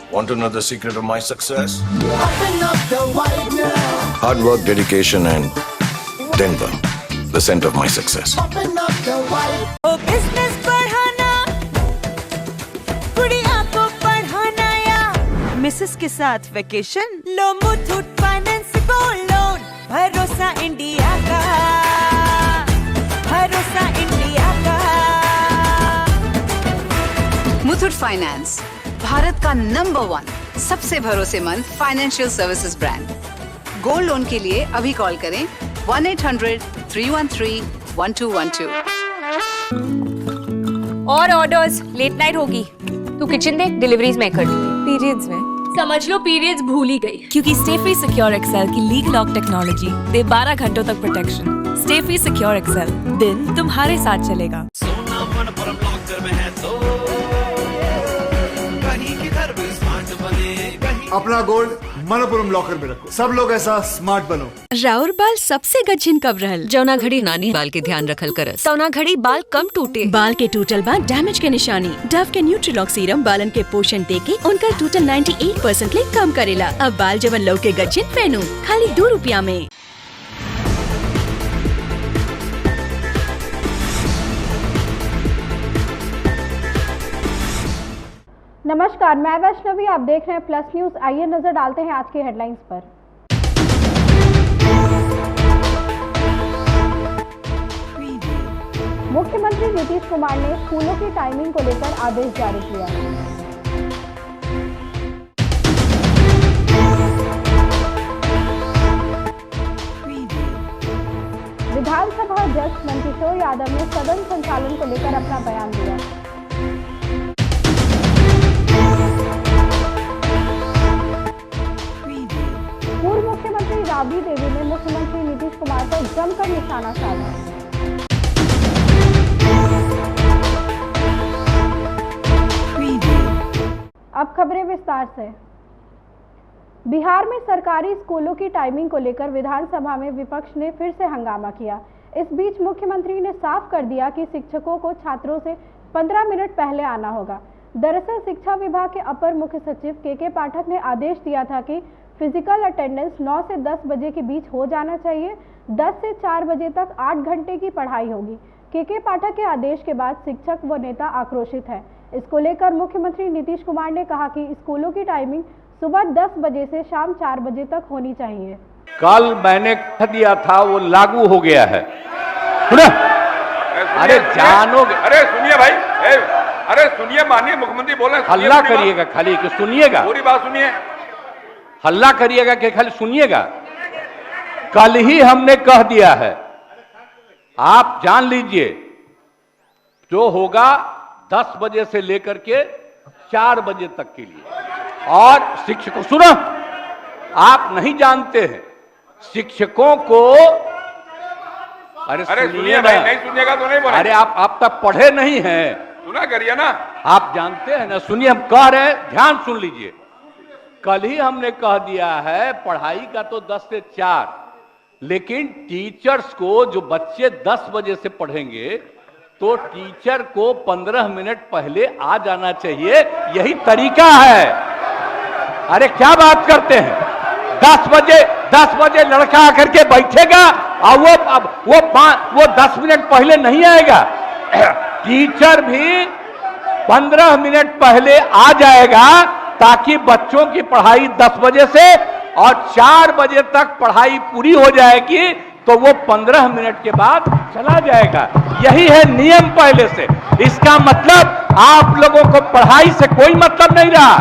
Want to know the secret of my success? Open up the white now. Hard work, dedication, and Denver, the center of my success. Open up the white. ओ business बढ़ाना, गुड़िया को पढ़ाना या Mrs के साथ vacation, लो Muthoot finance gold loan, भरोसा इंडिया का, भरोसा इंडिया का। मुथूट फाइनेंस, भारत का नंबर 1 सबसे भरोसेमंद financial services brand. Gold loan के लिए अभी कॉल करें 1-800-313-1212। और ऑर्डर्स, लेट नाइट होगी। तू किचन देख, डिलीवरीज मैं कर दूंगी। पीरियड्स में समझ लो पीरियड्स भूल ही गई। क्योंकि स्टे फ्री सिक्योर एक्सेल की लीग लॉक टेक्नोलॉजी दे 12 घंटों तक प्रोटेक्शन। स्टे फ्री सिक्योर एक्सेल, दिन तुम्हारे साथ चलेगा। अपना गोल्ड मनपुरम लॉकर में रखो। सब लोग ऐसा स्मार्ट बनो। राउर बाल सबसे गजिन कब रहल? जौना घड़ी नानी बाल के ध्यान रखल करस, तौना घड़ी बाल कम टूटे। बाल के टूटल बाद डैमेज के निशानी। डव के न्यूट्रीलॉक सीरम बालन के पोषण देके उनका टूटल 98% ले कम करेला। अब बाल जवन लौ के गजिन पहनू खाली 2 रुपया में। नमस्कार, मैं वैष्णवी, आप देख रहे हैं प्लस न्यूज। आइए नजर डालते हैं आज की हेडलाइंस पर। मुख्यमंत्री नीतीश कुमार ने स्कूलों की टाइमिंग को लेकर आदेश जारी किया। विधानसभा अध्यक्ष नंदकिशोर यादव ने सदन संचालन को लेकर अपना बयान दिया। पूर्व मुख्यमंत्री राबड़ी देवी ने मुख्यमंत्री नीतीश कुमार पर जमकर निशाना साधा। अब खबरें विस्तार से। बिहार में सरकारी स्कूलों की टाइमिंग को लेकर विधानसभा में विपक्ष ने फिर से हंगामा किया। इस बीच मुख्यमंत्री ने साफ कर दिया कि शिक्षकों को छात्रों से 15 मिनट पहले आना होगा। दरअसल शिक्षा विभाग के अपर मुख्य सचिव के पाठक ने आदेश दिया था कि फिजिकल अटेंडेंस 9 से 10 बजे के बीच हो जाना चाहिए। 10 से 4 बजे तक 8 घंटे की पढ़ाई होगी। के पाठक के आदेश के बाद शिक्षक व नेता आक्रोशित है। इसको लेकर मुख्यमंत्री नीतीश कुमार ने कहा कि स्कूलों की टाइमिंग सुबह 10 बजे से शाम 4 बजे तक होनी चाहिए। कल मैंने कह दिया था, वो लागू हो गया है। अरे जानोगे, अरे सुनिए भाई, अरे सुनिए, माननीय मुख्यमंत्री बोल रहे हैं। हल्ला करिएगा खाली कि सुनिएगा? पूरी बात सुनिए। हल्ला करिएगा कि खाली सुनिएगा? कल ही हमने कह दिया है, आप जान लीजिए, जो होगा 10 बजे से लेकर के 4 बजे तक के लिए। और शिक्षकों, सुनो, आप नहीं जानते हैं शिक्षकों को। अरे सुनिए भाई, नहीं सुनिएगा तो नहीं बोलेंगे। अरे आप तक पढ़े नहीं हैं, सुना करिए ना। आप जानते हैं ना, सुनिए, हम कह रहे हैं, ध्यान सुन लीजिए। कल ही हमने कह दिया है पढ़ाई का तो 10 से 4, लेकिन टीचर्स को, जो बच्चे 10 बजे से पढ़ेंगे, तो टीचर को 15 मिनट पहले आ जाना चाहिए। यही तरीका है। अरे क्या बात करते हैं? 10 बजे लड़का आकर के बैठेगा और वो 10 मिनट पहले नहीं आएगा। टीचर भी 15 मिनट पहले आ जाएगा, ताकि बच्चों की पढ़ाई 10 बजे से और 4 बजे तक पढ़ाई पूरी हो जाएगी, तो वो 15 मिनट के बाद चला जाएगा। यही है नियम पहले से। इसका मतलब आप लोगों को पढ़ाई से कोई मतलब नहीं रहा।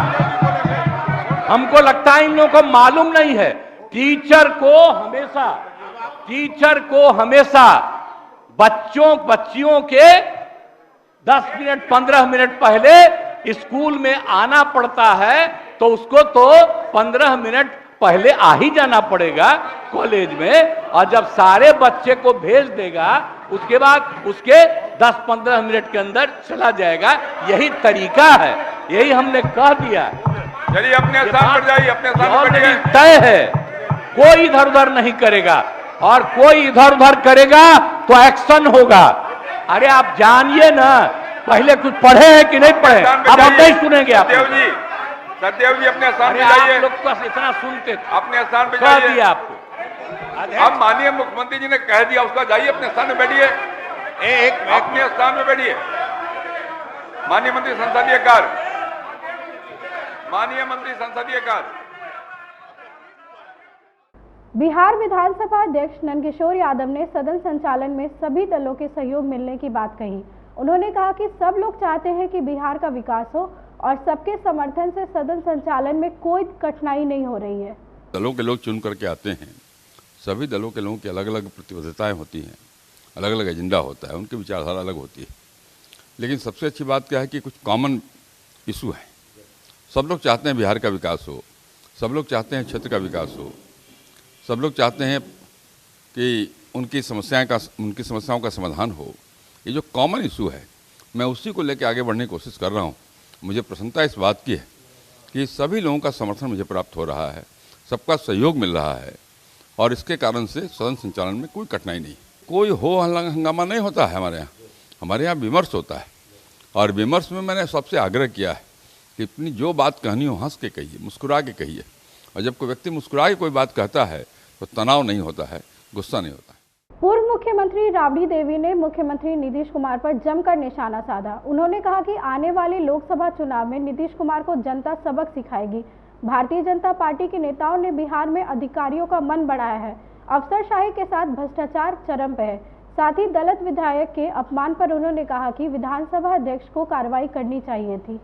हमको लगता है इन लोगों को मालूम नहीं है। टीचर को हमेशा बच्चियों के 10 मिनट 15 मिनट पहले स्कूल में आना पड़ता है, तो उसको तो 15 मिनट पहले आ ही जाना पड़ेगा कॉलेज में। और जब सारे बच्चे को भेज देगा, उसके बाद उसके 10-15 मिनट के अंदर चला जाएगा। यही तरीका है, यही हमने कह दिया। चलिए अपने स्थान पर जाइए, अपने स्थान पर बैठिए। तय है, कोई इधर उधर नहीं करेगा, और कोई इधर उधर करेगा तो एक्शन होगा। अरे आप जानिए ना, पहले कुछ पढ़े हैं कि नहीं पढ़े? अब हम नहीं सुनेंगे आप। सत्यदेव जी अपने स्थान अरे पे आप जाइए, लोग बस इतना सुनते थे, अपने स्थान पे कह जाइए। दिया आपको। अब माननीय मुख्यमंत्री जी ने कह दिया, उसका जाइए अपने स्थान में बैठिए, अपने स्थान में बैठिए। माननीय मंत्री संसदीय कार्य, माननीय मंत्री संसदीय कार्य। बिहार विधानसभा अध्यक्ष नंदकिशोर यादव ने सदन संचालन में सभी दलों के सहयोग मिलने की बात कही। उन्होंने कहा कि सब लोग चाहते हैं कि बिहार का विकास हो और सबके समर्थन से सदन संचालन में कोई कठिनाई नहीं हो रही है। दलों के लोग चुन करके आते हैं, सभी दलों के लोगों की अलग अलग प्रतिबद्धताएं होती हैं, अलग अलग एजेंडा होता है, उनकी विचारधारा अलग होती है। लेकिन सबसे अच्छी बात क्या है कि कुछ कॉमन इशू है। सब लोग चाहते हैं बिहार का विकास हो, सब लोग चाहते हैं क्षेत्र का विकास हो, सब लोग चाहते हैं कि उनकी समस्याओं का समाधान हो। ये जो कॉमन इशू है, मैं उसी को लेकर आगे बढ़ने की कोशिश कर रहा हूँ। मुझे प्रसन्नता इस बात की है कि सभी लोगों का समर्थन मुझे प्राप्त हो रहा है, सबका सहयोग मिल रहा है और इसके कारण से सदन संचालन में कोई कठिनाई नहीं, कोई हो हंगामा नहीं होता है। हमारे यहाँ विमर्श होता है और विमर्श में मैंने सबसे आग्रह किया है कि अपनी जो बात कहनी हो हंस के कहिए, मुस्कुरा के कहिए। और जब कोई व्यक्ति मुस्कुरा के कोई बात कहता है तो तनाव नहीं होता है, गुस्सा नहीं होता है। पूर्व मुख्यमंत्री राबड़ी देवी ने मुख्यमंत्री नीतीश कुमार पर जमकर निशाना साधा। उन्होंने कहा कि आने वाले लोकसभा चुनाव में नीतीश कुमार को जनता सबक सिखाएगी। भारतीय जनता पार्टी के नेताओं ने बिहार में अधिकारियों का मन बढ़ाया है। अफसरशाही के साथ भ्रष्टाचार चरम पे है। साथ ही दलित विधायक के अपमान पर उन्होंने कहा कि विधानसभा अध्यक्ष को कार्रवाई करनी चाहिए थी।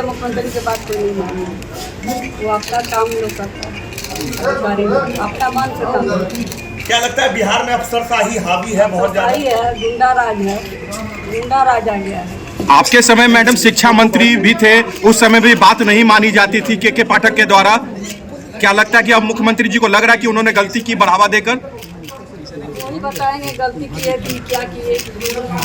मुख्यमंत्री के बात कोई नहीं मानी, वो अपना काम लोग करता है, अपना मान से काम। क्या लगता है बिहार में अफसरशाही हावी है, बहुत ज्यादा है, गुंडा राज है, गुंडा राज आ गया है। आपके समय मैडम शिक्षा मंत्री भी थे, उस समय भी बात नहीं मानी जाती थी के पाठक के द्वारा। क्या लगता है कि अब मुख्यमंत्री जी को लग रहा है कि उन्होंने गलती की बढ़ावा देकर? नहीं बताएंगे गलती की है कि क्या किए,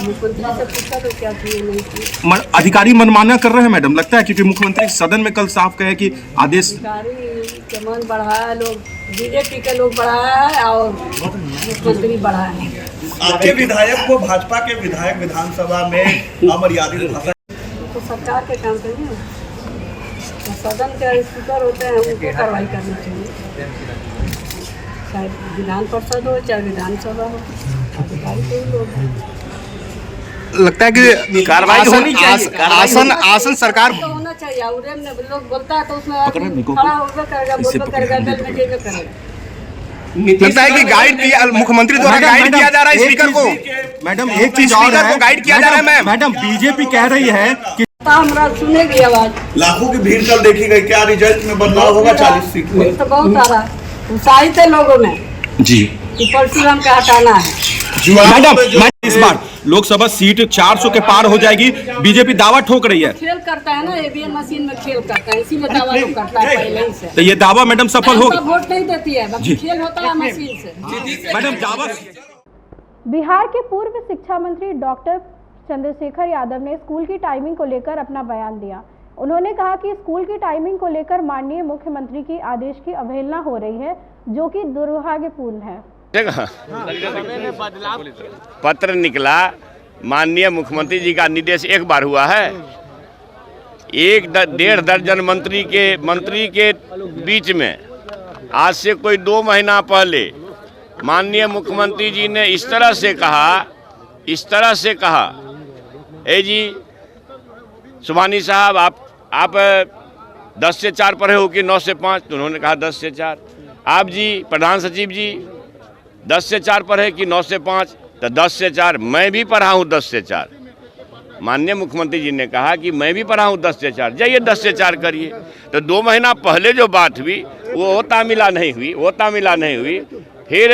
मुख्यमंत्री से पूछा तो क्या किए नहीं किए। अधिकारी मनमाना कर रहे हैं मैडम, लगता है क्योंकि मुख्यमंत्री सदन में कल साफ कहे कि आदेश। अधिकारी के मन बढ़ाया लोग, बीजेपी के लोग बढ़ाया है और मुख्यमंत्री बढ़ाया है। आपके विधायक को भाजपा के विधायक विधानसभा में अमर्यादित भाषा, तो सरकार के काम करिए, सदन के स्पीकर होते हैं उनको कार्रवाई करनी चाहिए, चाहे विधान परिषद हो चाहे विधानसभा हो, अधिकारी कोई लोग हैं। लगता है कि कार्रवाई होनी चाहिए। आसन सरकार तो होना चाहिए। और लोग बोलता है तो उसमें खड़ा होकर करेगा, बोलकर करेगा, दल में जेबे करेगा। लगता है कि गाइड किया, मुख्यमंत्री द्वारा गाइड किया जा रहा है स्पीकर को। मैडम एक चीज और है, गाइड किया जा रहा है। मैडम बीजेपी कह रही है कि हमरा सुनेगी आवाज। लाखों की भीड़ कल देखी गई, क्या रिजल्ट में बदलाव होगा? 40 सीट में तो बहुत आ रहा, उत्साहित है लोगों में जी कि परशुराम का हटाना है। मैडम इस बार लोकसभा सीट 400 के पार हो जाएगी, बीजेपी दावा ठोक रही है। खेल करता है ना, ईवीएम मशीन में खेल करता है, इसीलिए दावा लोग करता है पहले ही से। तो ये दावा मैडम सफल होगा? वोट नहीं देती है, बाकी खेल होता है मशीन से। मैडम दावा। बिहार के पूर्व शिक्षा मंत्री डॉक्टर चंद्रशेखर यादव ने स्कूल की टाइमिंग को लेकर अपना बयान दिया। उन्होंने कहा कि स्कूल की टाइमिंग को लेकर माननीय मुख्यमंत्री की आदेश की अवहेलना हो रही है, जो कि दुर्भाग्यपूर्ण है। पत्र निकला, माननीय मुख्यमंत्री जी का निर्देश एक बार हुआ है। 1.5 दर्जन मंत्री के बीच में आज से कोई 2 महीना पहले माननीय मुख्यमंत्री जी ने इस तरह से कहा, ए जी सुभानी साहब आप 10 से 4 पढ़े हो कि 9 से 5? तो उन्होंने कहा 10 से 4। आप जी प्रधान सचिव जी 10 से 4 पढ़े कि 9 से 5? तो 10 से 4। मैं भी पढ़ा हूँ 10 से 4। माननीय मुख्यमंत्री जी ने कहा कि मैं भी पढ़ा हूँ 10 से 4, जाइए 10 से 4 करिए। तो 2 महीना पहले जो बात हुई वो तामिला नहीं हुई। फिर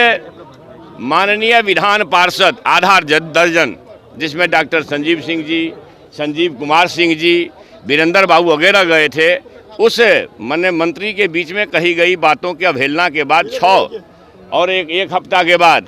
माननीय विधान पार्षद आधा दर्जन, जिसमें डॉक्टर संजीव सिंह जी, संजीव कुमार सिंह जी, वीरेंद्र बाबू वगैरह गए थे, उस मंत्री के बीच में कही गई बातों की अवहेलना के बाद 6 और एक हफ्ता के बाद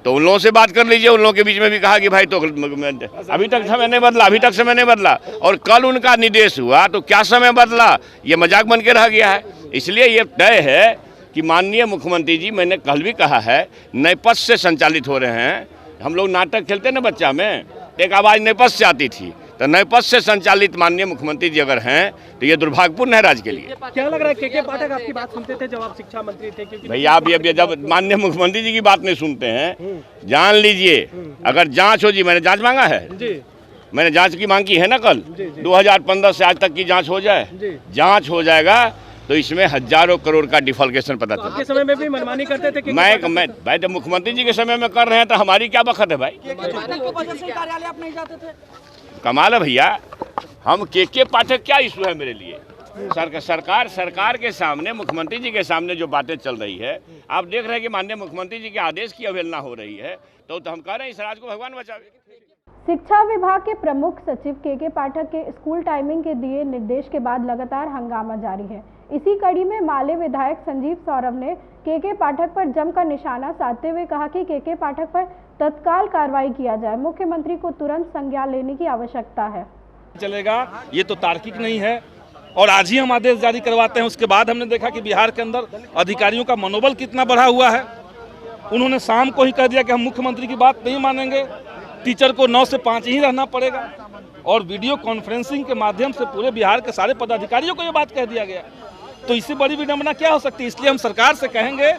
तो उन लोगों से बात कर लीजिए। उन लोगों के बीच में भी कहा कि भाई तो अभी तक समय नहीं बदला, और कल उनका निर्देश हुआ तो क्या समय बदला, ये मजाक बन के रह गया है। इसलिए ये तय है कि माननीय मुख्यमंत्री जी, मैंने कल भी कहा है, नेपथ्य से संचालित हो रहे हैं। हम लोग नाटक खेलते ना बच्चा में, एक आवाज़ नेपथ्य से आती थी, तो नए पद से संचालित माननीय मुख्यमंत्री जी अगर हैं तो ये दुर्भाग्यपूर्ण है राज्य के लिए। क्या लग रहा है के पाठक आपकी बात सुनते थे जब आप शिक्षा मंत्री थे? क्योंकि भैया आप ये जब माननीय मुख्यमंत्री जी की बात नहीं सुनते हैं, जान लीजिए अगर जांच हो जी, मैंने जांच मांगा है जी, मैंने जांच की मांग की है ना कल, 2015 से आज तक की जांच हो जाए, जांच हो जाएगा तो इसमें हजारों करोड़ का डिफॉल्केशन पता चलता। आपके समय में भी मनमानी करते थे? मैं भाई जब मुख्यमंत्री जी के समय में कर रहे हैं तो हमारी क्या बखत है भाई? कार्यालय आप नहीं जाते थे? कमाल है भैया, हम के पाठक क्या इशू है मेरे लिए? सरकार के सामने, मुख्यमंत्री जी के सामने जो बातें चल रही है, आप देख रहे हैं कि माननीय मुख्यमंत्री जी के आदेश की अवहेलना हो रही है, तो हम कह रहे हैं इस राज्य को भगवान बचावे। शिक्षा विभाग के प्रमुख सचिव के पाठक के स्कूल टाइमिंग के दिए निर्देश के बाद लगातार हंगामा जारी है। इसी कड़ी में माले विधायक संजीव सौरभ ने के पाठक पर जमकर निशाना साधते हुए कहा कि के पाठक पर तत्काल कार्रवाई किया जाए। मुख्यमंत्री को तुरंत संज्ञान लेने की आवश्यकता है। चलेगा, ये तो तार्किक नहीं है और आज ही हम आदेश जारी करवाते हैं। उसके बाद हमने देखा कि बिहार के अंदर अधिकारियों का मनोबल कितना बढ़ा हुआ है। उन्होंने शाम को ही कह दिया कि हम मुख्यमंत्री की बात नहीं मानेंगे, टीचर को 9 से 5 ही रहना पड़ेगा। और वीडियो कॉन्फ्रेंसिंग के माध्यम से पूरे बिहार के सारे पदाधिकारियों को ये बात कह दिया गया। तो इससे बड़ी विडंबना क्या हो सकती है? इसलिए हम सरकार से कहेंगे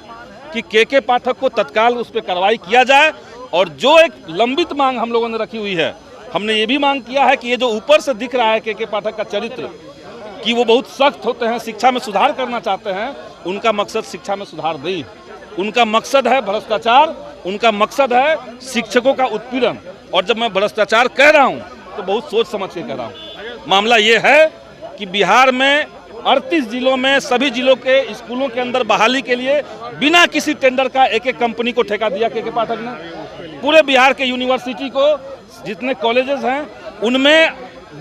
कि के पाठक को तत्काल उस पर कार्रवाई किया जाए। और जो एक लंबित मांग हम लोगों ने रखी हुई है, हमने ये भी मांग किया है कि ये जो ऊपर से दिख रहा है के पाठक का चरित्र, कि वो बहुत सख्त होते हैं, शिक्षा में सुधार करना चाहते हैं, उनका मकसद शिक्षा में सुधार नहीं, उनका मकसद है भ्रष्टाचार, उनका मकसद है शिक्षकों का उत्पीड़न। और जब मैं भ्रष्टाचार कह रहा हूँ तो बहुत सोच समझ के कह रहा हूँ। मामला ये है कि बिहार में 38 जिलों में सभी जिलों के स्कूलों के अंदर बहाली के लिए बिना किसी टेंडर का एक कंपनी को ठेका दिया के पाठक ने। पूरे बिहार के यूनिवर्सिटी को, जितने कॉलेजेस हैं, उनमें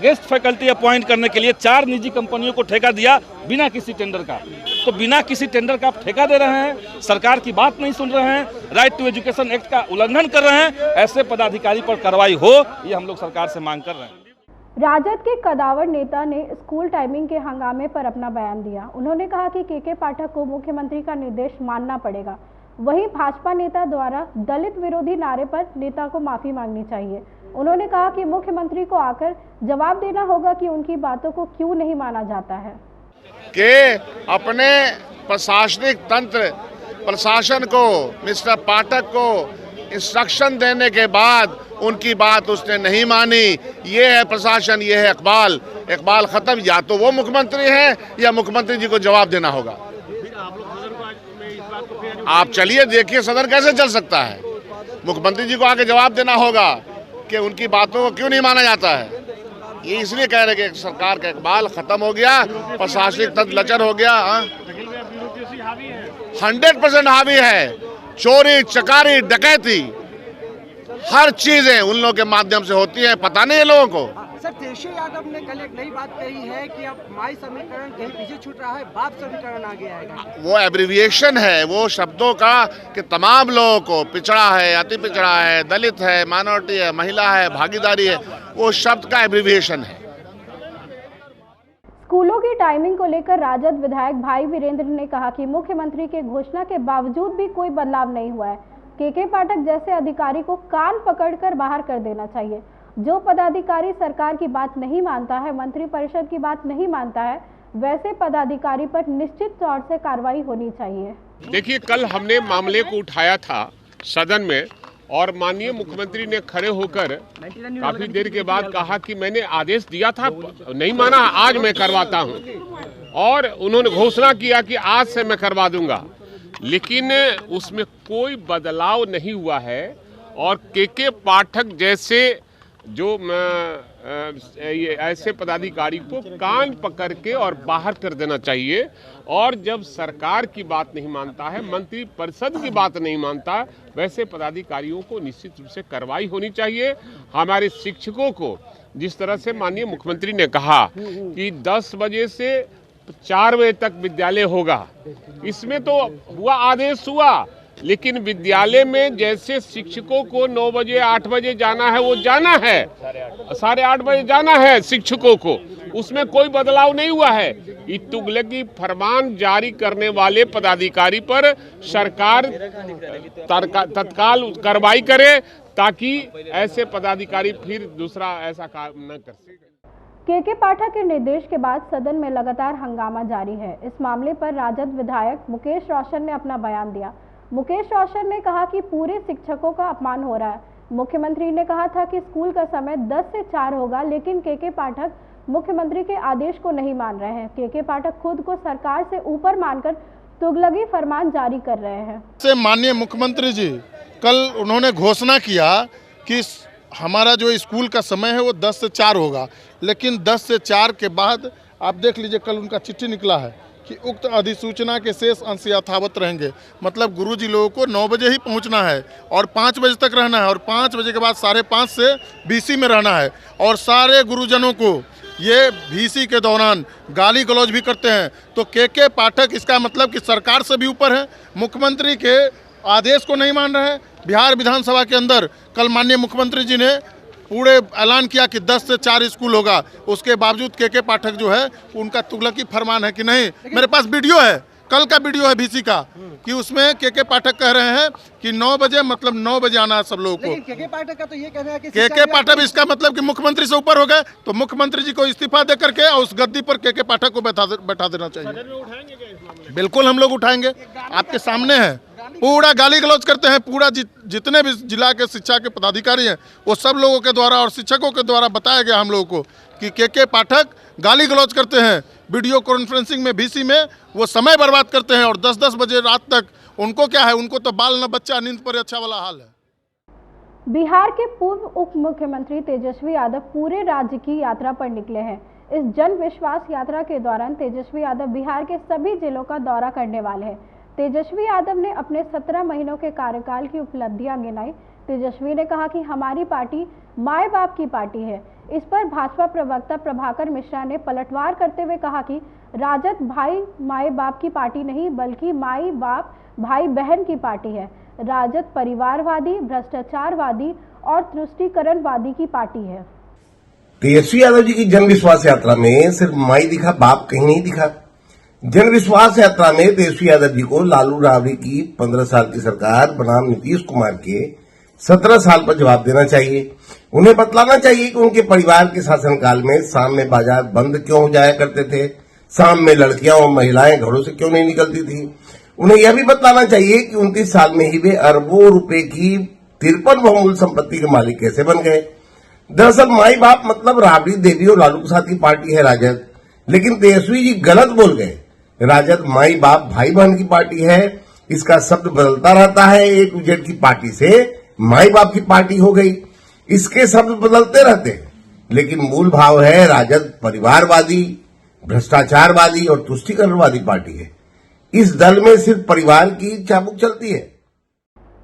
गेस्ट फैकल्टी अपॉइंट करने के लिए 4 निजी कंपनियों को ठेका दिया बिना किसी टेंडर का। तो बिना किसी टेंडर का आप ठेका दे रहे हैं, सरकार की बात नहीं सुन रहे हैं, राइट टू एजुकेशन एक्ट का उल्लंघन कर रहे हैं। ऐसे पदाधिकारी पर कार्रवाई हो, ये हम लोग सरकार से मांग कर रहे हैं। राजद के कदावर नेता ने स्कूल टाइमिंग के हंगामे पर अपना बयान दिया। उन्होंने कहा कि के पाठक को मुख्यमंत्री का निर्देश मानना पड़ेगा। वहीं भाजपा नेता द्वारा दलित विरोधी नारे पर नेता को माफी मांगनी चाहिए। उन्होंने कहा कि मुख्यमंत्री को आकर जवाब देना होगा कि उनकी बातों को क्यों नहीं माना जाता है। कि अपने प्रशासनिक तंत्र, प्रशासन को, मिस्टर पाठक को इंस्ट्रक्शन देने के बाद उनकी बात उसने नहीं मानी। ये है प्रशासन, ये है इकबाल। इकबाल खत्म, या तो वो मुख्यमंत्री है या मुख्यमंत्री जी को जवाब देना होगा। आप चलिए देखिए सदन कैसे चल सकता है। मुख्यमंत्री जी को आके जवाब देना होगा कि उनकी बातों को क्यों नहीं माना जाता है। ये इसलिए कह रहे कि सरकार का इकबाल खत्म हो गया, प्रशासनिक तंत्र लचर हो गया। 100% हावी है। चोरी, चकारी, डकैती, हर चीजें उन लोगों के माध्यम से होती है। पता नहीं है लोगों को। सर, तेजस्वी यादव ने कल एक नई बात कही है कि अब माई समीकरण कहीं पीछे छूट रहा है, बाप समीकरण आगे आएगा। वो एब्रिविएशन है, वो शब्दों का कि तमाम लोगों को, पिछड़ा है, अति पिछड़ा है, दलित है, माइनॉरिटी है, महिला है, भागीदारी है, वो शब्द का एब्रिविएशन है। स्कूलों की टाइमिंग को लेकर राजद विधायक भाई वीरेंद्र ने कहा कि मुख्यमंत्री के घोषणा के बावजूद भी कोई बदलाव नहीं हुआ है। के पाठक जैसे अधिकारी को कान पकड़कर बाहर कर देना चाहिए। जो पदाधिकारी सरकार की बात नहीं मानता है, मंत्रिपरिषद की बात नहीं मानता है, वैसे पदाधिकारी पर निश्चित तौर से कार्रवाई होनी चाहिए। देखिए, कल हमने मामले को उठाया था सदन में और माननीय मुख्यमंत्री ने खड़े होकर काफी देर के बाद कहा कि मैंने आदेश दिया था, नहीं माना, आज मैं करवाता हूं। और उन्होंने घोषणा किया कि आज से मैं करवा दूंगा, लेकिन उसमें कोई बदलाव नहीं हुआ है। और के पाठक जैसे जो ये ऐसे पदाधिकारी को कान पकड़ के और बाहर कर देना चाहिए। और जब सरकार की बात नहीं मानता है, मंत्री परिषद की बात नहीं मानता, वैसे पदाधिकारियों को निश्चित रूप से कार्रवाई होनी चाहिए। हमारे शिक्षकों को जिस तरह से माननीय मुख्यमंत्री ने कहा कि 10 बजे से 4 बजे तक विद्यालय होगा, इसमें तो हुआ, आदेश हुआ, लेकिन विद्यालय में जैसे शिक्षकों को 9 बजे 8 बजे जाना है, वो जाना है, 8:30 बजे जाना है शिक्षकों को, उसमें कोई बदलाव नहीं हुआ है। ये तुगलकी फरमान जारी करने वाले पदाधिकारी पर सरकार तत्काल कार्रवाई करे, ताकि ऐसे पदाधिकारी फिर दूसरा ऐसा काम न कर सके। के पाठक के निर्देश के बाद सदन में लगातार हंगामा जारी है। इस मामले पर राजद विधायक मुकेश रोशन ने अपना बयान दिया। मुकेश रोशन ने कहा कि पूरे शिक्षकों का अपमान हो रहा है। मुख्यमंत्री ने कहा था कि स्कूल का समय 10 से 4 होगा, लेकिन के पाठक मुख्यमंत्री के आदेश को नहीं मान रहे हैं। के पाठक खुद को सरकार से ऊपर मानकर तुगलकी फरमान जारी कर रहे हैं। माननीय मुख्यमंत्री जी कल उन्होंने घोषणा किया कि हमारा जो स्कूल का समय है वो 10 से 4 होगा, लेकिन 10 से 4 के बाद आप देख लीजिए कल उनका चिट्ठी निकला है कि उक्त अधिसूचना के शेष अंश यथावत रहेंगे। मतलब गुरुजी लोगों को 9 बजे ही पहुंचना है और 5 बजे तक रहना है और 5 बजे के बाद 5:30 से बीसी में रहना है। और सारे गुरुजनों को ये बीसी के दौरान गाली गलौज भी करते हैं। तो के पाठक इसका मतलब कि सरकार से भी ऊपर है, मुख्यमंत्री के आदेश को नहीं मान रहे हैं। बिहार विधानसभा के अंदर कल माननीय मुख्यमंत्री जी ने पूरे ऐलान किया कि 10 से 4 स्कूल होगा, उसके बावजूद के पाठक जो है उनका तुगलकी फरमान है कि नहीं। मेरे पास वीडियो है, कल का वीडियो है बीसी का, कि उसमें के पाठक कह रहे हैं कि 9 बजे मतलब 9 बजे आना है सब लोगों को। के पाठक का तो ये कहना है कि के पाठक इसका मतलब कि मुख्यमंत्री से ऊपर हो गए, तो मुख्यमंत्री जी को इस्तीफा दे करके उस गद्दी पर के पाठक को बैठा देना चाहिए। बिल्कुल हम लोग उठाएंगे, आपके सामने है। पूरा गाली गलौज करते हैं, पूरा जितने भी जिला के शिक्षा के पदाधिकारी हैं वो सब लोगों के द्वारा और शिक्षकों के द्वारा बताया गया हम लोगों को कि के पाठक गाली गलौज करते हैं। वीडियो कॉन्फ्रेंसिंग में बीसी में वो समय बर्बाद करते हैं और 10-10 बजे रात तक उनको क्या है, उनको तो बाल न बच्चा नींद पर अच्छा वाला हाल है। बिहार के पूर्व उप मुख्यमंत्री तेजस्वी यादव पूरे राज्य की यात्रा पर निकले हैं। इस जन विश्वास यात्रा के दौरान तेजस्वी यादव बिहार के सभी जिलों का दौरा करने वाले हैं। तेजस्वी यादव ने अपने 17 महीनों के कार्यकाल की उपलब्धियां गिनाई। तेजस्वी ने कहा कि हमारी पार्टी माए बाप की पार्टी है। इस पर भाजपा प्रवक्ता प्रभाकर मिश्रा ने पलटवार करते हुए कहा कि राजद भाई माए बाप की पार्टी नहीं बल्कि माई बाप भाई बहन की पार्टी है। राजद परिवारवादी, भ्रष्टाचारवादी और तुष्टीकरणवादी की पार्टी है। तेजस्वी यादव जी की जन विश्वास यात्रा में सिर्फ माई दिखा, बाप कहीं नहीं दिखा। जन विश्वास यात्रा में तेजस्वी यादव जी को लालू राबड़ी की 15 साल की सरकार बनाम नीतीश कुमार के 17 साल पर जवाब देना चाहिए। उन्हें बतलाना चाहिए कि उनके परिवार के शासनकाल में शाम में बाजार बंद क्यों हो जाया करते थे, शाम में लड़कियां और महिलाएं घरों से क्यों नहीं निकलती थी। उन्हें यह भी बतलाना चाहिए कि 29 साल में ही वे अरबों रुपए की 53 बहुमूल्य संपत्ति के मालिक कैसे बन गए। दरअसल माई बाप मतलब राबड़ी देवी और लालू प्रसाद की पार्टी है राजद, लेकिन तेजस्वी जी गलत बोल गए। राजद माई बाप भाई बहन की पार्टी है। इसका शब्द बदलता रहता है, A to Z की पार्टी से माई बाप की पार्टी हो गई। इसके शब्द बदलते रहते हैं, लेकिन मूल भाव है राजद परिवारवादी, भ्रष्टाचारवादी और तुष्टीकरणवादी पार्टी है। इस दल में सिर्फ परिवार की चाबुक चलती है।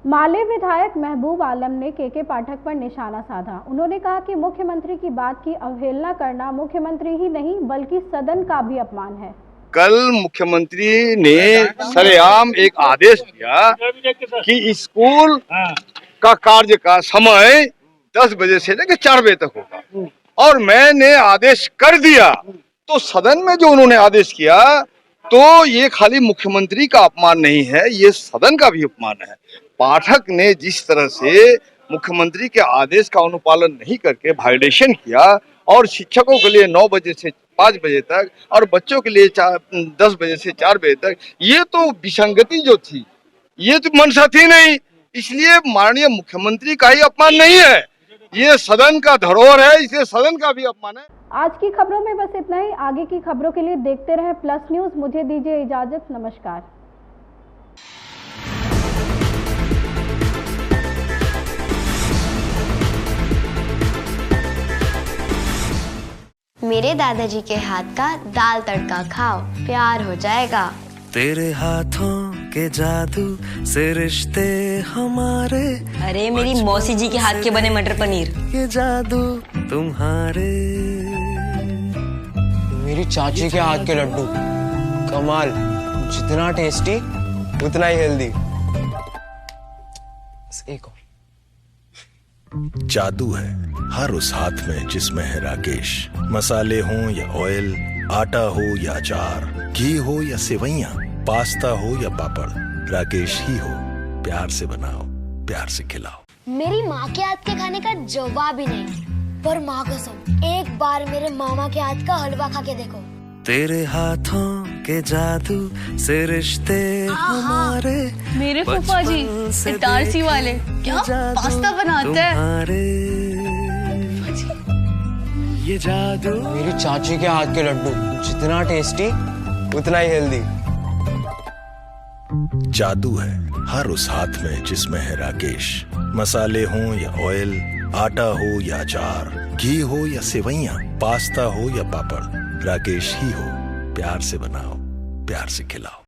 माले विधायक महबूब आलम ने के पाठक पर निशाना साधा। उन्होंने कहा कि मुख्यमंत्री की बात की अवहेलना करना मुख्यमंत्री ही नहीं बल्कि सदन का भी अपमान है। कल मुख्यमंत्री ने सरेआम एक आदेश दिया कि स्कूल का कार्य का समय 10 बजे से लेकर 4 बजे तक होगा, और मैंने आदेश कर दिया। तो सदन में जो उन्होंने आदेश किया, तो ये खाली मुख्यमंत्री का अपमान नहीं है, ये सदन का भी अपमान है। पाठक ने जिस तरह से मुख्यमंत्री के आदेश का अनुपालन नहीं करके वायलेशन किया और शिक्षकों के लिए 9 बजे से 5 बजे तक और बच्चों के लिए 10 बजे से 4 बजे तक, ये तो विसंगति जो थी, ये तो मंशा थी नहीं। इसलिए माननीय मुख्यमंत्री का ही अपमान नहीं है, ये सदन का धरोहर है, इसलिए सदन का भी अपमान है। आज की खबरों में बस इतना ही। आगे की खबरों के लिए देखते रहें प्लस न्यूज। मुझे दीजिए इजाजत, नमस्कार। मेरे दादाजी के हाथ का दाल तड़का खाओ, प्यार हो जाएगा। तेरे हाथों के जादू से रिश्ते हमारे। अरे मेरी मौसी जी के हाथ के बने मटर पनीर। ये जादू तुम्हारे। मेरी चाची के हाथ के लड्डू कमाल, जितना टेस्टी उतना ही हेल्दी। एक और जादू है हर उस हाथ में जिसमें है राकेश। मसाले हो या ऑयल, आटा हो या अचार, घी हो या सेवइयां, पास्ता हो या पापड़, राकेश ही हो। प्यार से बनाओ, प्यार से खिलाओ। मेरी माँ के हाथ के खाने का जवाब ही नहीं। पर माँ कसम, एक बार मेरे मामा के हाथ का हलवा खा के देखो। तेरे हाथों के जादू से रिश्ते हमारे। मेरे फूफा जी इटारसी वाले क्या पास्ता बनाते हैं। ये जादू मेरी चाची के हाथ के लड्डू जितना टेस्टी उतना ही हेल्दी। जादू है हर उस हाथ में जिसमें है राकेश। मसाले हों या ऑयल, आटा हो या अचार, घी हो या सेवइयां, पास्ता हो या पापड़, राकेश ही हो। प्यार से बनाओ, प्यार से खिलाओ।